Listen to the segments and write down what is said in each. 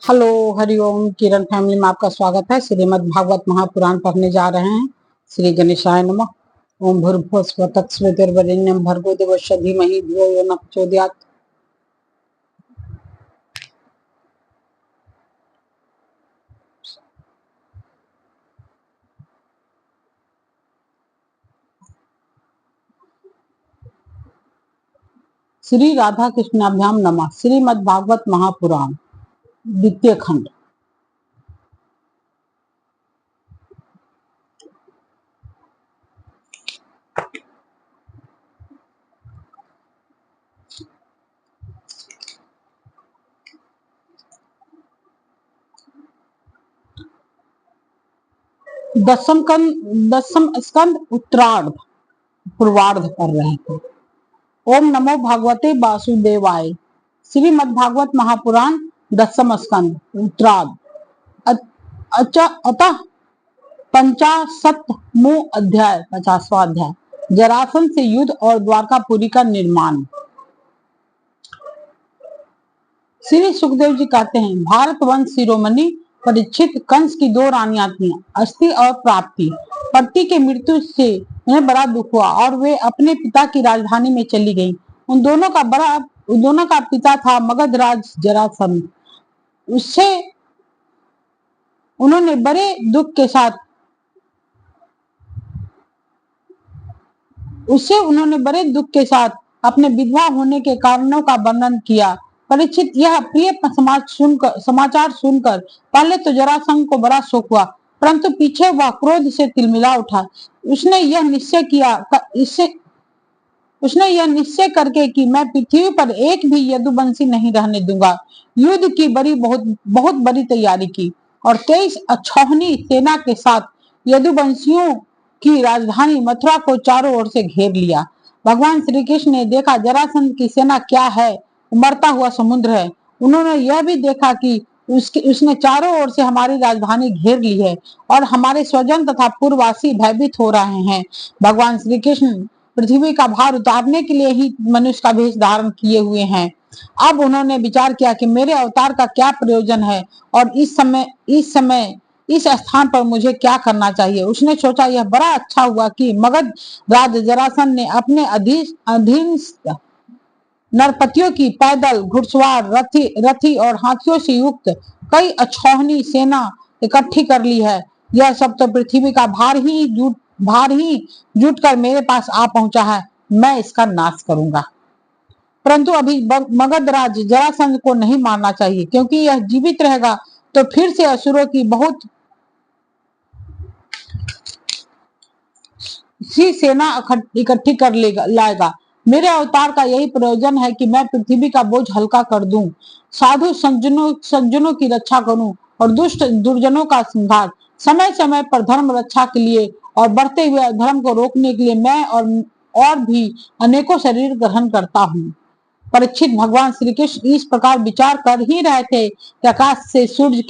Hello, Hariom. किरण family में आपका स्वागत है। श्रीमद् भागवत महापुराण पढ़ने जा रहे हैं। श्री गणेशाय नमः। ओम भूर्भुवः स्वः तत्सवितुर्वरेण्यं भर्गो देवस्य धीमहि धियो यो नः प्रचोदयात्। श्री राधा कृष्णाभ्याम नमः। श्रीमद् भागवत महापुराण द्वितीय खंड। दसम स्कंद उत्तरार्ध पूर्वार्ध कर रहे थे। ओम नमो भगवते वासुदेवाय। श्रीमद् भागवत महापुराण दसम स्कंद उत्तरार्ध। अतः 50वां अध्याय 50वां अध्याय जरासंध से युद्ध और द्वारकापुरी का निर्माण। श्री सुखदेव जी कहते हैं, भारत वंश शिरोमणि परीक्षित कंस की दो रानियां थीं, अस्थि और प्राप्ति। पति के मृत्यु से उन्हें बड़ा दुख हुआ और वे अपने पिता की राजधानी में चली गईं। उन दोनों का पिता था मगधराज जरासंध। उससे उन्होंने बड़े दुख के साथ अपने विधवा होने के कारणों का वर्णन किया। परीक्षित यह प्रिय समाचार सुनकर पहले तो जरासंध को बड़ा शोक हुआ, परंतु पीछे वह क्रोध से तिलमिला उठा। उसने यह निश्चय करके कि मैं पृथ्वी पर एक भी यदुवंशी नहीं रहने दूंगा, युद्ध की बहुत बड़ी तैयारी की और 23 अक्षौहिणी सेना के साथ यदुवंशियों की राजधानी मथुरा को चारों ओर से घेर लिया। भगवान श्री कृष्ण ने देखा जरासंध की सेना क्या है, उमड़ता हुआ समुद्र है। उन्होंने यह भी देखा कि उसने चारों ओर से हमारी राजधानी घेर ली है और हमारे स्वजन तथा पूर्ववासी भयभीत हो रहे हैं। भगवान श्री कृष्ण पृथ्वी का भार उतारने के लिए ही मनुष्य का भेष धारण किए हुए हैं। अब उन्होंने विचार किया कि मेरे अवतार का क्या प्रयोजन है और इस स्थान पर मुझे क्या करना चाहिए। उसने सोचा, यह बड़ा अच्छा हुआ कि मगध राज जरासंध ने अपने अधीन नरपतियों की पैदल, घुड़सवार, रथी और हाथियों से युक्त कई अक्षौहिणी सेना इकट्ठी कर ली है। यह सब तो पृथ्वी का भार ही जुट कर मेरे पास आ पहुंचा है। मैं इसका नाश करूंगा, परंतु अभी मगध राज जरासंध को नहीं मारना चाहिए, क्योंकि यह जीवित रहेगा तो फिर से असुरों की बहुत सी सेना इकट्ठी कर लाएगा। मेरे अवतार का यही प्रयोजन है कि मैं पृथ्वी का बोझ हल्का कर दूं, साधु सज्जनों की रक्षा करूं और दुष्ट दुर्जनों का संहार। समय समय पर धर्म रक्षा के लिए और बढ़ते हुए अधर्म को रोकने के लिए मैं और भी अनेकों शरीर ग्रहण करता हूँ। परीक्षित, भगवान श्री कृष्ण इस प्रकार विचार कर ही रहे थे कि आकाश से सूर्य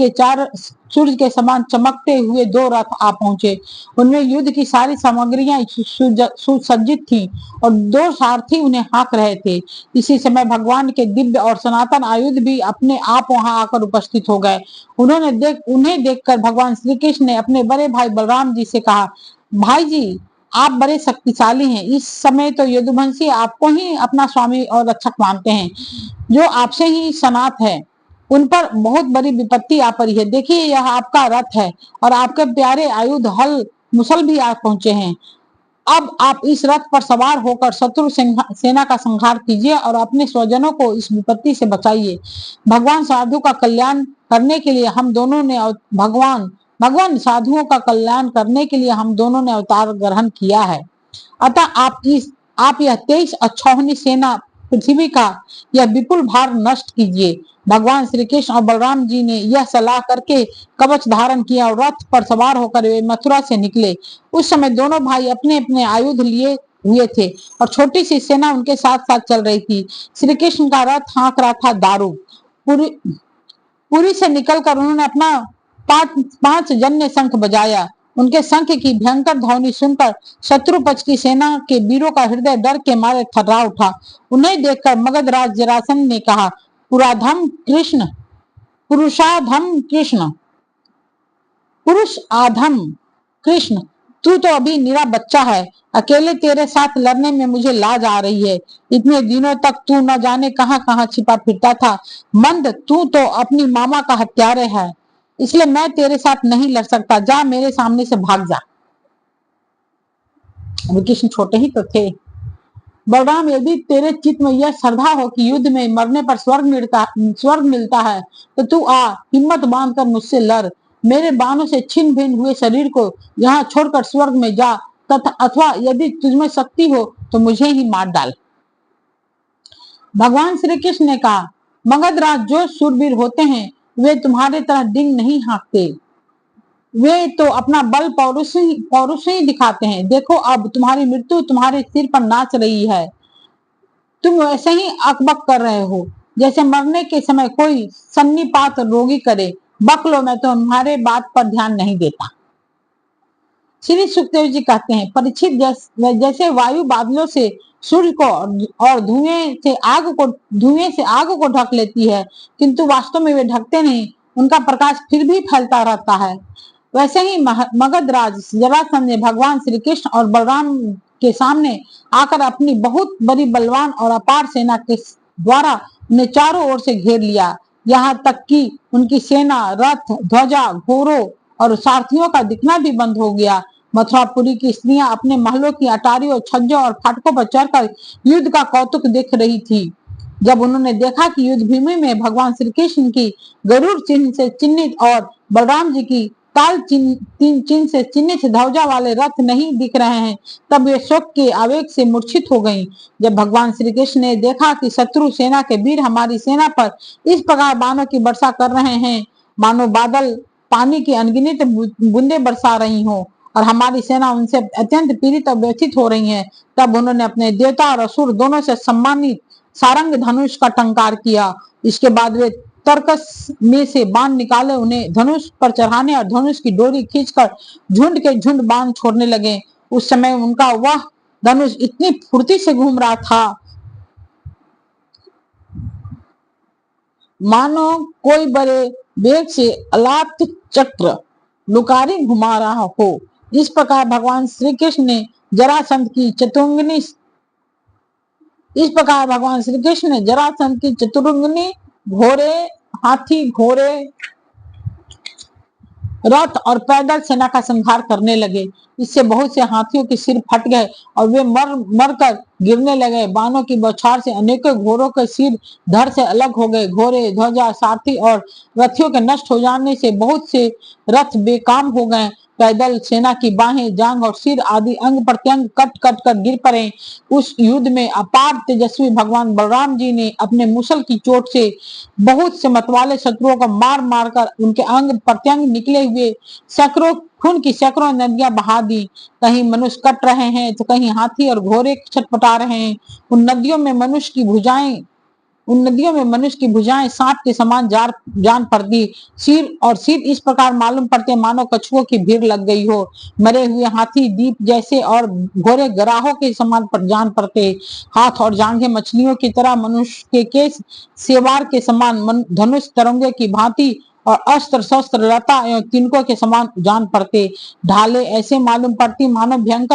के समान चमकते हुए दो रथ आ पहुंचे। उनमें युद्ध की सारी सामग्रियां सुसज्जित थी और दो सारथी उन्हें हाँक रहे थे। इसी समय भगवान के दिव्य और सनातन आयुध भी अपने आप वहां आकर उपस्थित हो गए। उन्हें देखकर भगवान श्री कृष्ण ने अपने बड़े भाई बलराम जी से कहा, भाई जी, आप बड़े शक्तिशाली हैं। इस समय तो यदुवंशी आपको ही अपना स्वामी और रक्षक मानते हैं, जो आपसे ही सनात है। उन पर बहुत बड़ी विपत्ति आ पड़ी है। देखिए, यह आपका रथ है और आपके प्यारे आयुध हल मुसल भी आ पहुंचे हैं। अब आप इस रथ पर सवार होकर शत्रु सेना का संहार कीजिए और अपने स्वजनों को इस विपत्ति से बचाइए। भगवान साधु का कल्याण करने के लिए हम दोनों ने भगवान साधुओं का कल्याण करने के लिए हम दोनों ने अवतार ग्रहण किया है। अतः आप यह 23 अक्षौहिणी सेना पृथ्वी का यह विपुल भार नष्ट कीजिए। भगवान श्री कृष्ण और बलराम जी ने यह सलाह करके कवच धारण किया और रथ पर सवार होकर वे मथुरा से निकले। उस समय दोनों भाई अपने अपने आयुध लिए हुए थे और छोटी सी सेना उनके साथ साथ चल रही थी। श्री कृष्ण का रथ हाँक रहा था दारू। पुरी से निकलकर उन्होंने अपना 5 जन्य शंख बजाया। उनके शंख की भयंकर ध्वनि सुनकर शत्रु पक्ष की सेना के वीरों का हृदय डर के मारे थर्रा उठा। उन्हें देखकर मगधराज जरासंध ने कहा, पुरुषाधम कृष्ण, पुरुष आधम कृष्ण, तू तो अभी निरा बच्चा है। अकेले तेरे साथ लड़ने में मुझे लाज आ रही है। इतने दिनों तक तू न जाने कहां कहां छिपा फिरता था। मंद, तू तो अपनी मामा का हत्यारे है, इसलिए मैं तेरे साथ नहीं लड़ सकता। जा, मेरे सामने से भाग जा। अभी कृष्ण छोटे ही तो थे। बलराम, यदि तेरे चित्त में यह श्रद्धा हो कि युद्ध में मरने पर स्वर्ग मिलता है, तो तू आ, हिम्मत बांधकर मुझसे लड़। मेरे बाणों से छिन्न भिन्न हुए शरीर को यहाँ छोड़कर स्वर्ग में जा, तथा अथवा यदि तुझमें शक्ति हो तो मुझे ही मार डाल। भगवान श्री कृष्ण ने कहा, मगधराज, जो शूरवीर होते हैं वे तुम्हारे तरह डिंग नहीं हाँकते, वे तो अपना बल पौरुष ही दिखाते हैं। देखो, अब तुम्हारी मृत्यु तुम्हारे सिर पर नाच रही है। तुम वैसे ही अकबक कर रहे हो जैसे मरने के समय कोई सन्निपात रोगी करे। बक लो, मैं तो तुम्हारे बात पर ध्यान नहीं देता। श्री सुखदेव जी कहते हैं, परीक्षित, जैसे वायु बादलों से सूर्य को और धुएं से आग को ढक लेती है, किंतु वास्तव में वे ढकते नहीं, उनका प्रकाश फिर भी फैलता रहता है, वैसे ही मगधराज जरासंध ने भगवान श्री कृष्ण और बलराम के सामने आकर अपनी बहुत बड़ी बलवान और अपार सेना के द्वारा उन्हें चारों ओर से घेर लिया। यहाँ तक कि उनकी सेना, रथ, ध्वजा, घोड़ों और सारथियों का दिखना भी बंद हो गया। मथुरापुरी की स्त्रियां अपने महलों की अटारियों, छज्जों और फाटकों पर चढ़कर युद्ध का कौतुक देख रही थी। जब उन्होंने देखा कि युद्ध भूमि में भगवान श्री कृष्ण की गरुड़ चिन्ह से चिन्हित और बलराम जी की ताल चिन्ह से चिन्हित ध्वजा वाले रथ नहीं दिख रहे हैं, तब वे शोक के आवेग से मूर्छित हो गईं। जब भगवान श्री कृष्ण ने देखा कि शत्रु सेना के वीर हमारी सेना पर इस प्रकार बाणों की वर्षा कर रहे हैं, मानो बादल पानी की अनगिनत बूंदें बरसा रही हो, और हमारी सेना उनसे अत्यंत पीड़ित और व्यथित हो रही है, तब उन्होंने अपने देवता और असुर दोनों से सम्मानित सारंग धनुष का टंकार किया। इसके बाद वे तर्कस में से बाण निकाले, उन्हें धनुष पर चढ़ाने और धनुष की डोरी खींचकर झुंड के झुंड बाण छोड़ने लगे। उस समय उनका वह धनुष इतनी फुर्ती से घूम रहा था मानो कोई बड़े वेग से अलात चक्र लुकारी घुमा रहा हो। इस प्रकार भगवान श्री कृष्ण ने जरासंध की चतुरंगनी घोड़े, हाथी, घोड़े, रथ और पैदल सेना का संहार करने लगे। इससे बहुत से हाथियों के सिर फट गए और वे मर कर गिरने लगे। बाणों की बौछार से अनेकों घोड़ों के सिर धड़ से अलग हो गए। घोड़े, ध्वजा, सारथी और रथियों के नष्ट हो जाने से बहुत से रथ बेकाम हो गए। पैदल सेना की बाहें, जांग और सिर आदि अंग प्रत्यंग कट कट कर गिर पड़े। उस युद्ध में अपार तेजस्वी भगवान बलराम जी ने अपने मुसल की चोट से बहुत से मतवाले शत्रुओं को मार मार कर उनके अंग प्रत्यंग निकले हुए सैकड़ों खून की सैकड़ों नदियां बहा दी। कहीं मनुष्य कट रहे हैं तो कहीं हाथी और घोड़े छटपटा रहे हैं। उन नदियों में मनुष्य की भुजाएं सांप के समान जान पड़ती। सिर इस प्रकार मालूम पड़ते मानो कछुओं की भीड़ लग गई हो। मरे हुए हाथी दीप जैसे और घोड़े गराहों के समान पर जान पड़ते। हाथ और जांघें मछलियों की तरह, मनुष्य के केस सेवार के समान, धनुष तरंगे की भांति और अस्त्र शस्त्र लता एवं तिनकों के समान जान पड़ते। ढाले ऐसे मालूम पड़ती मानो भयानक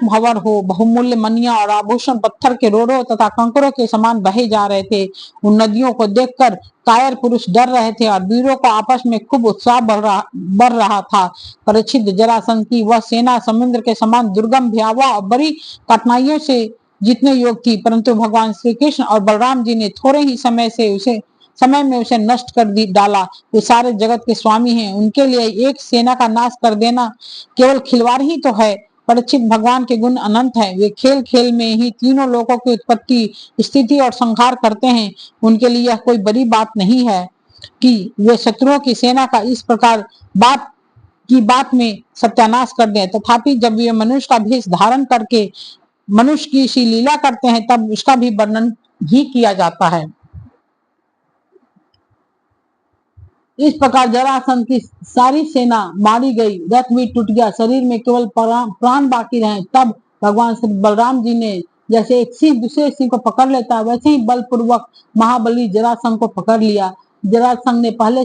भंवर हो। बहुमूल्य मनिया और आभूषण पत्थर के रोड़ों तथा कंकरों के समान बहे जा रहे थे। उन नदियों को देखकर कायर पुरुष डर रहे थे और वीरों को आपस में खूब उत्साह बढ़ रहा था। परीक्षित, जरासंध की वह सेना समुद्र के समान दुर्गम, भयावह और बड़ी कठिनाइयों से जीतने योग्य थी, परंतु भगवान श्री कृष्ण और बलराम जी ने थोड़े ही समय में उसे नष्ट कर डाला। वे सारे जगत के स्वामी हैं, उनके लिए एक सेना का नाश कर देना केवल खिलवाड़ ही तो है। परीक्षित, भगवान के गुण अनंत हैं। वे खेल खेल में ही तीनों लोकों की उत्पत्ति, स्थिति और संहार करते हैं। उनके लिए यह कोई बड़ी बात नहीं है कि वे शत्रुओं की सेना का इस प्रकार बात में सत्यानाश कर दें। तथापि जब वे मनुष्य का भेष धारण करके मनुष्य की सी लीला करते हैं, तब उसका भी वर्णन ही किया जाता है। इस प्रकार जरासंध की सारी सेना मारी गई, रथ भी टूट गया, शरीर में केवल प्राण बाकी रहे। तब भगवान श्री बलराम जी ने जैसे एक सिंह दूसरे सिंह को पकड़ लेता है, वैसे ही बलपूर्वक महाबली जरासंध को पकड़ लिया। जरासंध ने पहले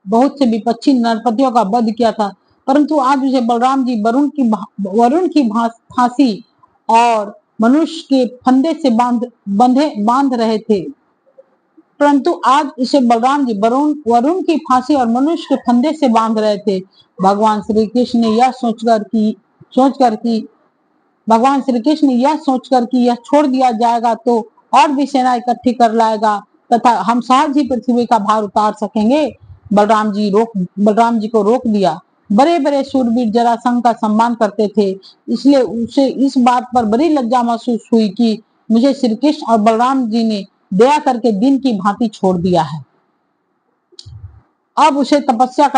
बहुत से विपक्षी नरपतियों का वध किया था, परंतु आज उसे बलराम जी वरुण की फांसी और मनुष्य के फंदे से बांध रहे थे। परंतु आज इसे बलराम जी वरुण की फांसी और मनुष्य के फंदे से बांध रहे थे। भगवान श्री कृष्ण ने यह सोचकर कि यह छोड़ दिया जाएगा तो और भी सेना इकट्ठी कर लाएगा तथा हम सहज ही पृथ्वी का भार उतार सकेंगे, बलराम जी को रोक दिया। बड़े बड़े शूरवीर जरासंध का सम्मान करते थे, इसलिए उसे इस बात पर बड़ी लज्जा महसूस हुई कि मुझे श्री कृष्ण और बलराम जी ने दया करके दिन की भांति छोड़ दिया है। अब उसने तपस्या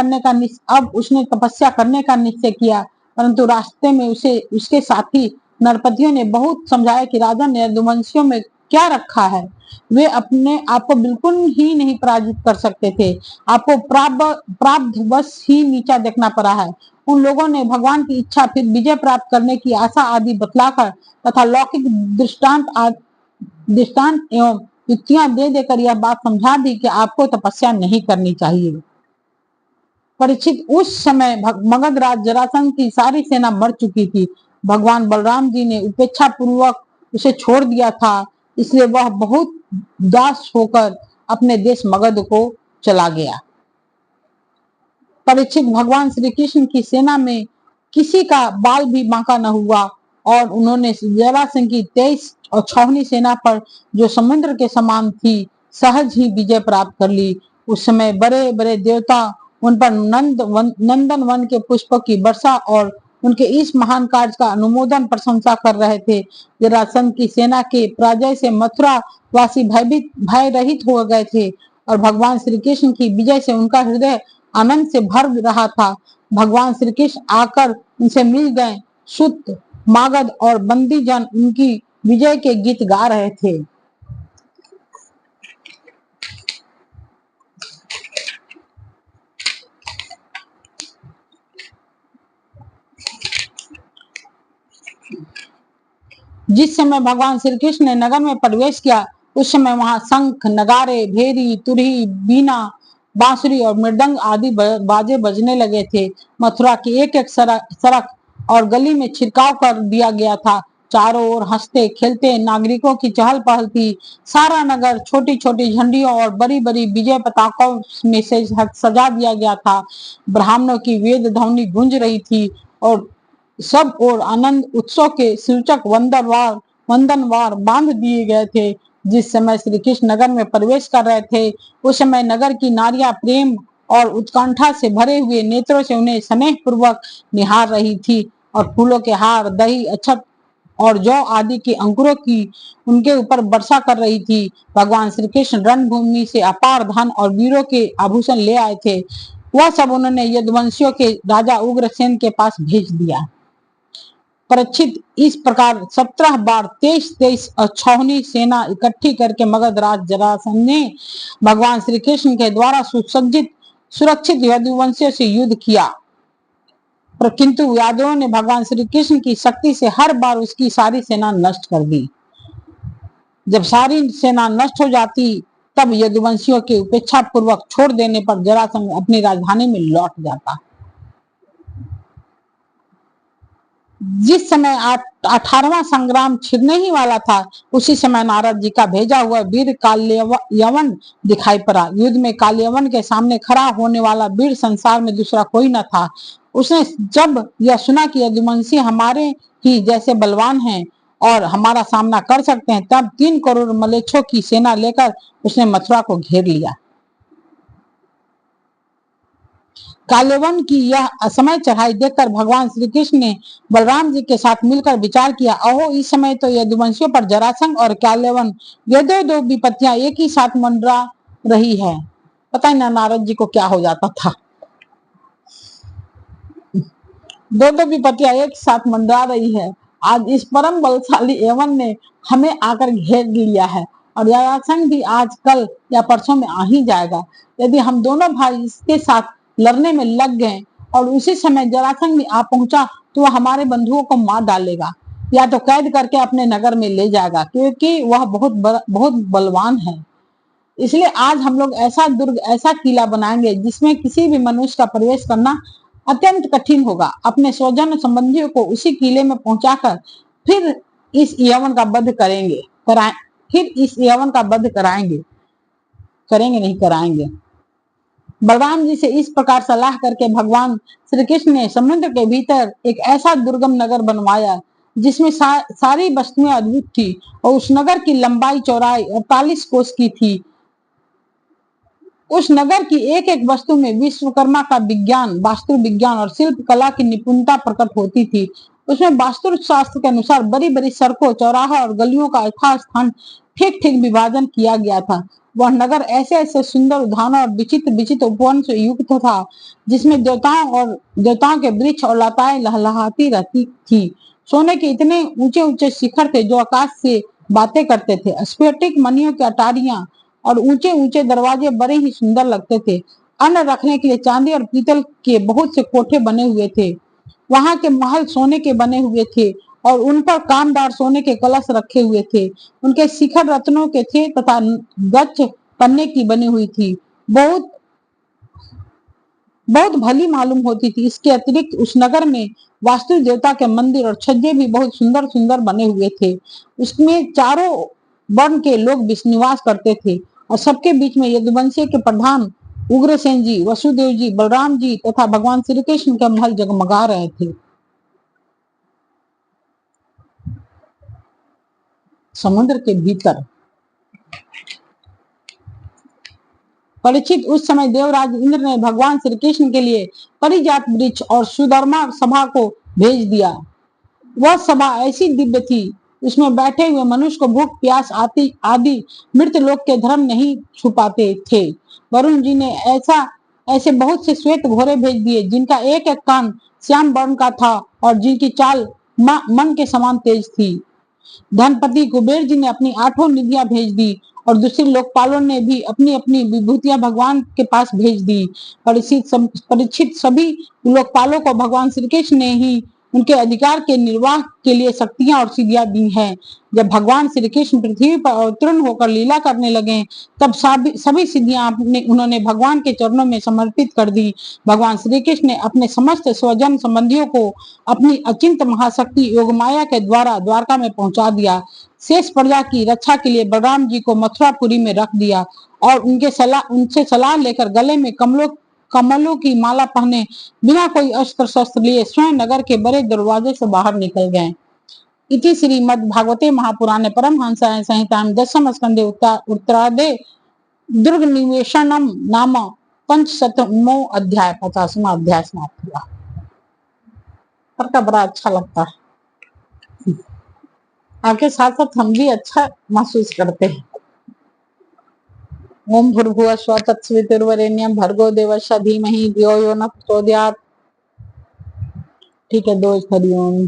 करने का निश्चय किया, परंतु रास्ते में उसके साथी नरपतियों ने बहुत समझाया कि राजा ने यदुवंशियों में क्या रखा है, वे अपने आप को बिल्कुल ही नहीं पराजित कर सकते थे, आपको प्रारब्धवश ही नीचा देखना पड़ा है। उन लोगों ने भगवान की इच्छा, फिर विजय प्राप्त करने की आशा आदि बतलाकर तथा लौकिक दृष्टांत एवं युक्तियां दे देकर यह बात समझा दी कि आपको तपस्या नहीं करनी चाहिए। परीक्षित, उस समय मगध राज जरासंध की सारी सेना मर चुकी थी। भगवान बलराम जी ने उपेक्षा पूर्वक उसे छोड़ दिया था, इसलिए वह बहुत उदास होकर अपने देश मगध को चला गया। परीक्षित, भगवान श्री कृष्ण की सेना में किसी का बाल भी बांका न हुआ और उन्होंने जरासंध की 23 और छावनी सेना पर, जो समुद्र के समान थी, सहज ही विजय प्राप्त कर ली। उस समय बड़े बड़े देवता उन पर नंदन वन के पुष्पों की वर्षा और उनके इस महान कार्य का अनुमोदन प्रशंसा कर रहे थे। जरासंध की सेना के पराजय से मथुरा वासी भय रहित हो गए थे और भगवान श्री कृष्ण की विजय से उनका हृदय आनंद से भर रहा था। भगवान श्री कृष्ण आकर उनसे मिल गए। सुत, मागध और बंदी जन उनकी विजय के गीत गा रहे थे। जिस समय भगवान श्री कृष्ण ने नगर में प्रवेश किया, उस समय वहां शंख, नगारे, भेरी, तुरही, बीना, बांसुरी और मृदंग आदि बाजे बजने लगे थे। मथुरा की एक एक सड़क और गली में छिड़काव कर दिया गया था। चारों ओर हंसते खेलते नागरिकों की चहल पहल थी। सारा नगर छोटी छोटी झंडियों और बड़ी बड़ी विजय पताकों में से सजा दिया गया था। ब्राह्मणों की वेद ध्वनि गूंज रही थी और सब और आनंद उत्सव के सूचक वंदनवार बांध दिए गए थे। जिस समय श्री कृष्ण नगर में प्रवेश कर रहे थे, उस समय नगर की नारियां प्रेम और उत्कंठा से भरे हुए नेत्रों से उन्हें स्नेह पूर्वक निहार रही थी और फूलों के हार, दही, अक्षत और जौ आदि के अंकुरों की उनके ऊपर वर्षा कर रही थी। भगवान श्री कृष्ण रणभूमि से अपार धन और वीरों के आभूषण ले आए थे। वह सब उन्होंने यदुवंशियों के राजा उग्रसेन के पास भेज दिया। परीक्षित, इस प्रकार 17 बार 23 छावनी सेना इकट्ठी करके मगध राज जरासंध ने भगवान श्री कृष्ण के द्वारा सुरक्षित यदुवंशियों से युद्ध किया, पर किंतु यादवों ने भगवान श्री कृष्ण की शक्ति से हर बार उसकी सारी सेना नष्ट कर दी। जब सारी सेना नष्ट हो जाती, तब यदुवंशियों के उपेक्षा पूर्वक छोड़ देने पर जरासंध अपनी राजधानी में लौट जाता। जिस समय 18वां संग्राम छिड़ने ही वाला था, उसी समय नारद जी का भेजा हुआ वीर काल्यवन दिखाई पड़ा। युद्ध में काल्यवन के सामने खड़ा होने वाला वीर संसार में दूसरा कोई न था। उसने जब यह सुना कि यदुवंशी हमारे ही जैसे बलवान हैं और हमारा सामना कर सकते हैं, तब 3 करोड़ मलेच्छों की सेना लेकर उसने मथुरा को घेर लिया। काल्यवन की यह असमय चढ़ाई देखकर भगवान श्री कृष्ण ने बलराम जी के साथ मिलकर विचार किया, अहो, इस समय तो यदुवंशियों पर जरासंध और काल्यवन ये दो विपत्तियां एक ही साथ मंडरा रही है। पता ही ना नारद जी को क्या हो जाता था। दो विपत्तियां एक साथ मंडरा रही है। आज इस परम बलशाली एवं ने हमें आकर घेर लिया है और जरासंध भी आज कल या परसों में आ ही जाएगा। यदि हम दोनों भाई इसके साथ लड़ने में लग गए और उसी समय जरासंध भी आ पहुंचा, तो वह हमारे बंधुओं को मार डालेगा। या तो कैद करके अपने नगर में ले जाएगा, क्योंकि वह बहुत बलवान है। इसलिए आज हम लोग ऐसा दुर्ग, ऐसा किला बनाएंगे जिसमें किसी भी मनुष्य का प्रवेश करना अत्यंत कठिन होगा। अपने स्वजन संबंधियों को उसी किले में पहुंचाकर फिर इस यवन का वध करेंगे, फिर इस यवन का वध कराएंगे, करेंगे नहीं कराएंगे। बलराम जी से इस प्रकार सलाह करके भगवान श्री कृष्ण ने समुद्र के भीतर एक ऐसा दुर्गम नगर बनवाया जिसमें सारी वस्तुएं अद्भुत थी और उस नगर की लंबाई चौड़ाई 48 कोस की थी। उस नगर की एक एक वस्तु में विश्वकर्मा का विज्ञान, वास्तु विज्ञान और शिल्प कला की निपुणता प्रकट होती थी। उसमें वास्तु शास्त्र के अनुसार बड़ी बड़ी सड़कों, चौराहा और गलियों का यथास्थान ठीक ठीक विभाजन किया गया था। वह नगर ऐसे ऐसे सुंदर उद्यानों और विचित्र विचित्र उपवन से युक्त था जिसमें देवताओं के वृक्ष और लताएं लहलहाती रहती थी। सोने के इतने ऊंचे ऊंचे शिखर थे जो आकाश से बातें करते थे। स्फटिक मणियों की अटारियां और ऊंचे ऊंचे दरवाजे बड़े ही सुंदर लगते थे। अन्न रखने के लिए चांदी और पीतल के बहुत से कोठे बने हुए थे। वहां के महल सोने के बने हुए थे और उन पर कामदार सोने के कलश रखे हुए थे। उनके शिखर रत्नों के थे तथा गच्छ पन्ने की बनी हुई थी। बहुत बहुत भली मालूम होती थी। इसके अतिरिक्त उस नगर में वास्तु देवता के मंदिर और छज्जे भी बहुत सुंदर सुंदर बने हुए थे। उसमें चारों वर्ण के लोग निवास करते थे और सबके बीच में यदुवंशी के प्रधान उग्रसेन जी, वसुदेव जी, बलराम जी तथा भगवान श्री कृष्ण के महल जगमगा रहे थे। समुद्र के भीतर परीक्षित, उस समय देवराज इंद्र ने भगवान श्री कृष्ण के लिए परिजात वृक्ष और सुधर्मा सभा को भेज दिया। वह सभा ऐसी दिव्य थी, उसमें बैठे हुए मनुष्य को भूख प्यास आदि मृत लोक के धर्म नहीं छुपाते थे। वरुण जी ने ऐसे बहुत से श्वेत घोड़े भेज दिए जिनका एक एक कान श्याम वर्ण का था और जिनकी चाल मन के समान तेज थी। धनपति कुबेर जी ने अपनी 8 निधियां भेज दी और दूसरे लोकपालों ने भी अपनी अपनी विभूतियां भगवान के पास भेज दी। परीक्षित, सभी लोकपालों को भगवान श्री कृष्ण ने ही उनके अधिकार के निर्वाह के लिए शक्तियां और सिद्धियां दी हैं। जब भगवान श्री कृष्ण पृथ्वी पर अवतरण होकर लीला करने लगे तब सभी सिद्धियां उन्होंने भगवान के चरणों में समर्पित कर दी। भगवान श्री कृष्ण ने अपने समस्त स्वजन संबंधियों को अपनी अचिंत महाशक्ति योगमाया के द्वारा द्वारका में पहुंचा दिया। शेष प्रजा की रक्षा के लिए बलराम जी को मथुरापुरी में रख दिया और उनसे सलाह लेकर गले में कमलों की माला पहने बिना कोई अस्त्र शस्त्र लिए स्वयं नगर के बड़े दरवाजे से बाहर निकल गए। इति श्रीमद् भागवते महापुराणे परमहंसाय संहितायां दशम स्कंदे उत्तरार्धे दुर्ग निवेशनम नाम 500वां अध्याय 50वां अध्याय समाप्त हुआ। पढ़कर बड़ा अच्छा लगता है। आपके साथ साथ हम भी अच्छा महसूस करते हैं। ओम भूर्भुवः स्वः तत्सवितुर्वरेण्यं भर्गो देवस्य धीमहि धियो यो नः प्रचोदयात्। ठीक है, 2 हरि ओम।